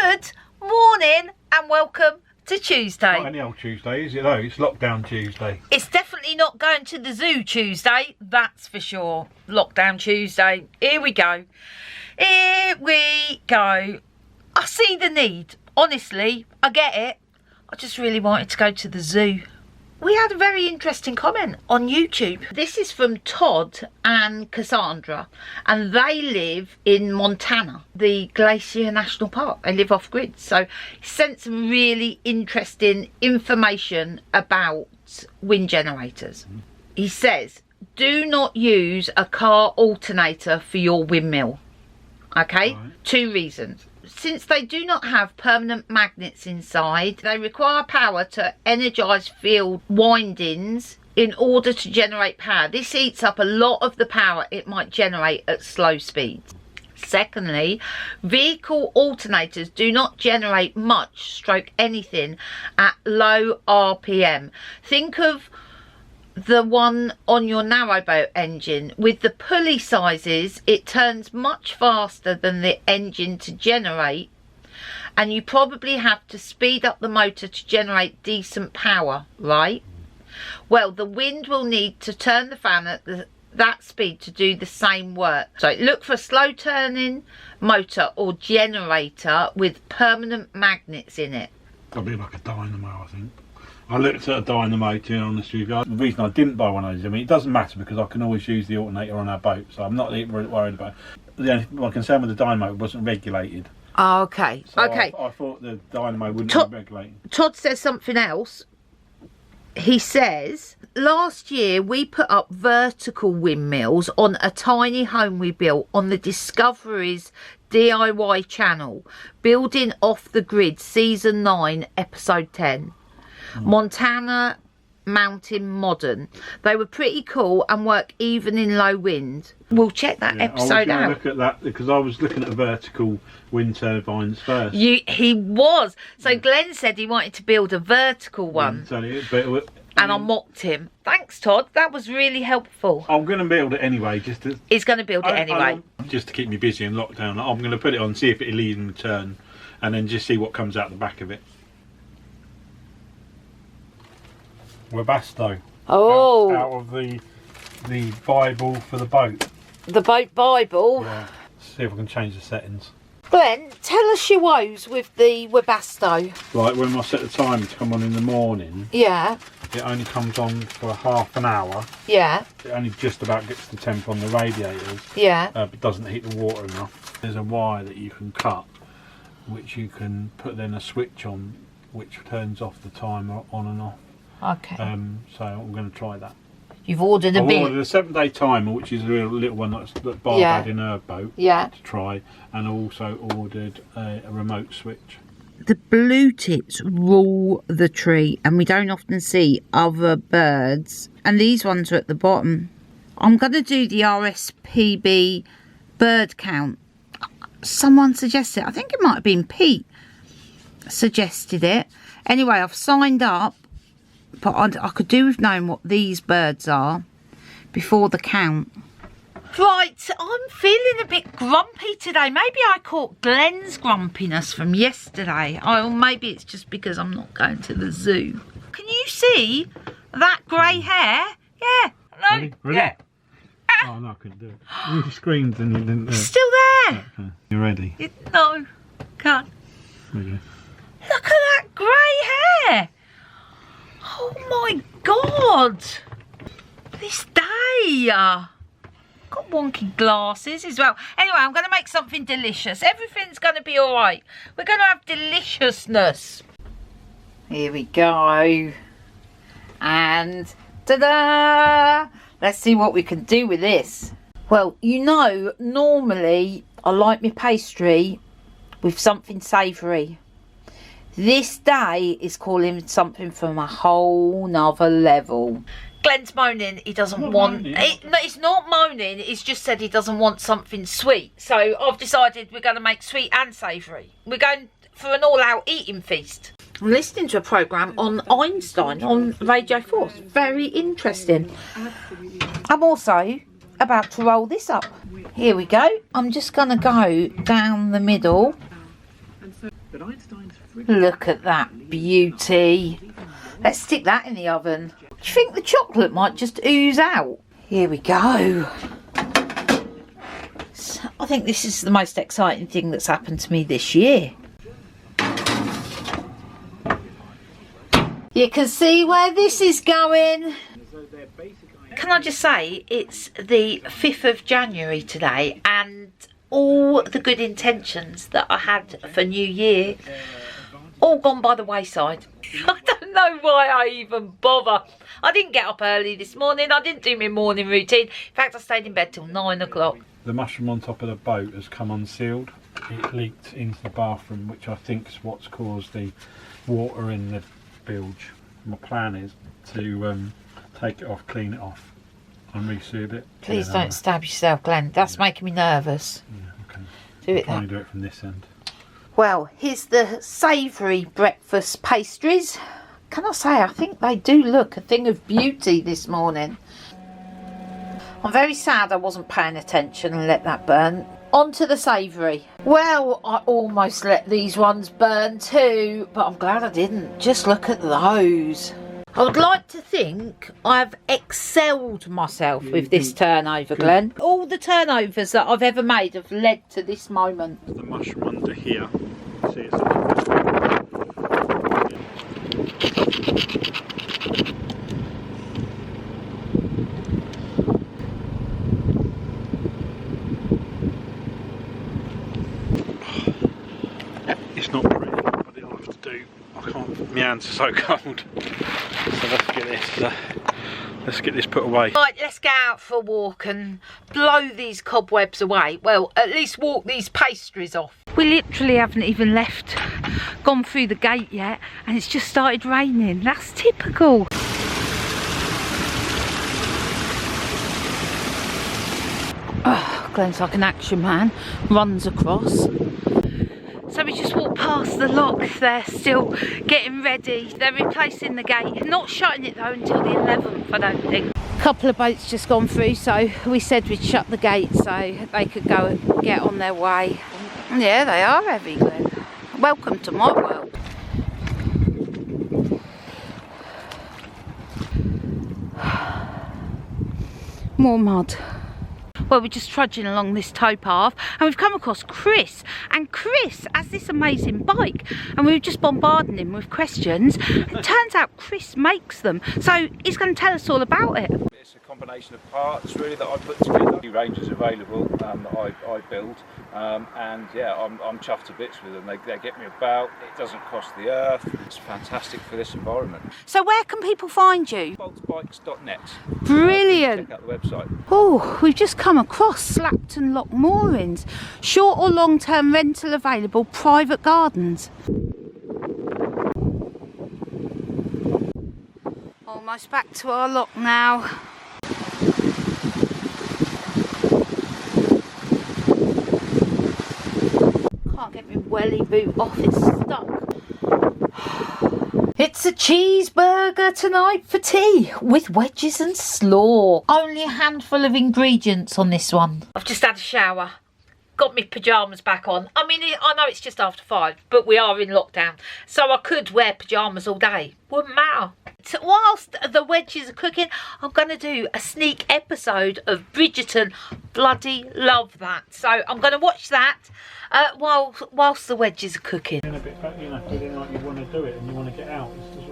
Good morning and welcome to Tuesday. Not any old Tuesday, is it though? It's lockdown Tuesday. It's definitely not going to the zoo Tuesday, that's for sure. Lockdown Tuesday. Here we go. Here we go. I see the need. Honestly, I get it. I just really wanted to go to the zoo. We had a very interesting comment on YouTube. This is from Todd and Cassandra, and they live in Montana, the Glacier National Park. They live off grid, so he sent some really interesting information about wind generators. He says, do not use a car alternator for your windmill. Okay, right. 2 reasons. Since they do not have permanent magnets inside, they require power to energise field windings in order to generate power. This eats up a lot of the power it might generate at slow speeds. Secondly, vehicle alternators do not generate much, stroke anything, at low RPM. Think of the one on your Narrowboat engine. With the pulley sizes, it turns much faster than the engine to generate, and you probably have to speed up the motor to generate decent power, right? Well, the wind will need to turn the fan at that speed to do the same work. So look for a slow turning motor or generator with permanent magnets in it. Probably like a dynamo, I think. I looked at a dynamo, to be honest with you. The reason I didn't buy one of those, I mean, it doesn't matter because I can always use the alternator on our boat, so I'm not worried about it. The only my concern with the dynamo wasn't regulated. Oh, okay. So okay. I thought the dynamo wouldn't be regulated. Todd says something else. He says, last year we put up vertical windmills on a tiny home we built on the Discoveries DIY channel, building off the grid, season 9, episode 10. Montana Mountain Modern. They were pretty cool and work even in low wind. We'll check that episode out. Look at that because I was looking at vertical wind turbines first. He was. So Glenn said he wanted to build a vertical one. And I mocked him. Thanks, Todd. That was really helpful. I'm going to build it anyway. He's going to build it anyway. Just to keep me busy in lockdown. I'm going to put it on, see if it'll even turn, and then just see what comes out the back of it. Webasto. Oh. Out of the Bible for the boat. The boat Bible? Yeah. See if I can change the settings. Glenn, tell us your woes with the Webasto. Like when I set the timer to come on in the morning. Yeah. It only comes on for half an hour. Yeah. It only just about gets the temp on the radiators. Yeah. But doesn't heat the water enough. There's a wire that you can cut, which you can put then a switch on, which turns off the timer on and off. Okay. So I'm going to try that. You've ordered I've ordered a 7-day timer, which is a little one that Barb had in her boat to try, and I also ordered a remote switch. The blue tits rule the tree, and we don't often see other birds. And these ones are at the bottom. I'm going to do the RSPB bird count. Someone suggested it. I think it might have been Pete suggested it. Anyway, I've signed up. But I could do with knowing what these birds are before the count. Right, I'm feeling a bit grumpy today. Maybe I caught Glenn's grumpiness from yesterday. Or maybe it's just because I'm not going to the zoo. Can you see that grey hair? Yeah. No. Really? Yeah. Oh, no, I couldn't do it. You screamed and you didn't do it. Still there. Okay. You ready? No, can't. Okay. Look at that grey hair. Oh my God, this day. Got wonky glasses as well. Anyway, I'm going to make something delicious. Everything's going to be all right. We're going to have deliciousness. Here we go. And ta-da! Let's see what we can do with this. Well, you know, normally I like my pastry with something savoury. This day is calling something from a whole nother level. Glenn's moaning he doesn't want... No, it's not moaning. He's just said he doesn't want something sweet. So I've decided we're going to make sweet and savoury. We're going for an all-out eating feast. I'm listening to a programme on Einstein on Radio 4. It's very interesting. I'm also about to roll this up. Here we go. I'm just going to go down the middle. Look at that beauty. Let's stick that in the oven. Do you think the chocolate might just ooze out? Here we go. So I think this is the most exciting thing that's happened to me this year. You can see where this is going. Can I just say, it's the 5th of January today, and all the good intentions that I had for New Year, all gone by the wayside. I don't know why I even bother. I didn't get up early this morning. I didn't do my morning routine. In fact, I stayed in bed till 9 o'clock. The mushroom on top of the boat has come unsealed. It leaked into the bathroom, which I think is what's caused the water in the bilge. My plan is to take it off, clean it off and reseal it. Please don't stab yourself, Glenn. That's making me nervous. Yeah, okay. Do it I'll then. do it from this end. Well, here's the savoury breakfast pastries. Can I say, I think they do look a thing of beauty this morning. I'm very sad I wasn't paying attention and let that burn. On to the savoury. Well, I almost let these ones burn too, but I'm glad I didn't. Just look at those. I would like to think I've excelled myself with this turnover, Glenn. All the turnovers that I've ever made have led to this moment. The mushroom under here. See, it's it's not pretty, but it'll have to do. I can't. My hands are so cold. So let's get this put away. Right, let's go out for a walk and blow these cobwebs away. Well, at least walk these pastries off. We literally haven't even gone through the gate yet, and it's just started raining. That's typical. Oh, Glenn's like an action man, runs across. So we just walked past the locks. They're still getting ready. They're replacing the gate. Not shutting it though until the 11th, I don't think. A couple of boats just gone through, so we said we'd shut the gate so they could go and get on their way. Yeah, they are heavy, Glenn. Welcome to my world. More mud. Well, we're just trudging along this towpath and we've come across Chris, and Chris has this amazing bike, and we were just bombarding him with questions. It turns out Chris makes them, so he's going to tell us all about it. It's a combination of parts really that I put together. New ranges available that I build, and yeah, I'm chuffed to bits with them. They get me about. It doesn't cost the earth. It's fantastic for this environment. So where can people find you? Boltsbikes.net. Brilliant. Check out the website. Oh, we've just come across Slapton Lock Moorings. Short or long-term rental available, private gardens. Almost back to our lock now. Can't get my welly boot off, it's stuck. It's a cheeseburger tonight for tea with wedges and slaw. Only a handful of ingredients on this one. I've just had a shower. Got my pyjamas back on. I mean, I know it's just after 5, but we are in lockdown. So I could wear pyjamas all day. Wouldn't matter. So whilst the wedges are cooking, I'm going to do a sneak episode of Bridgerton. Bloody love that. So I'm going to watch that whilst the wedges are cooking. A bit, you know, feeling like you want to do it and you want to get out.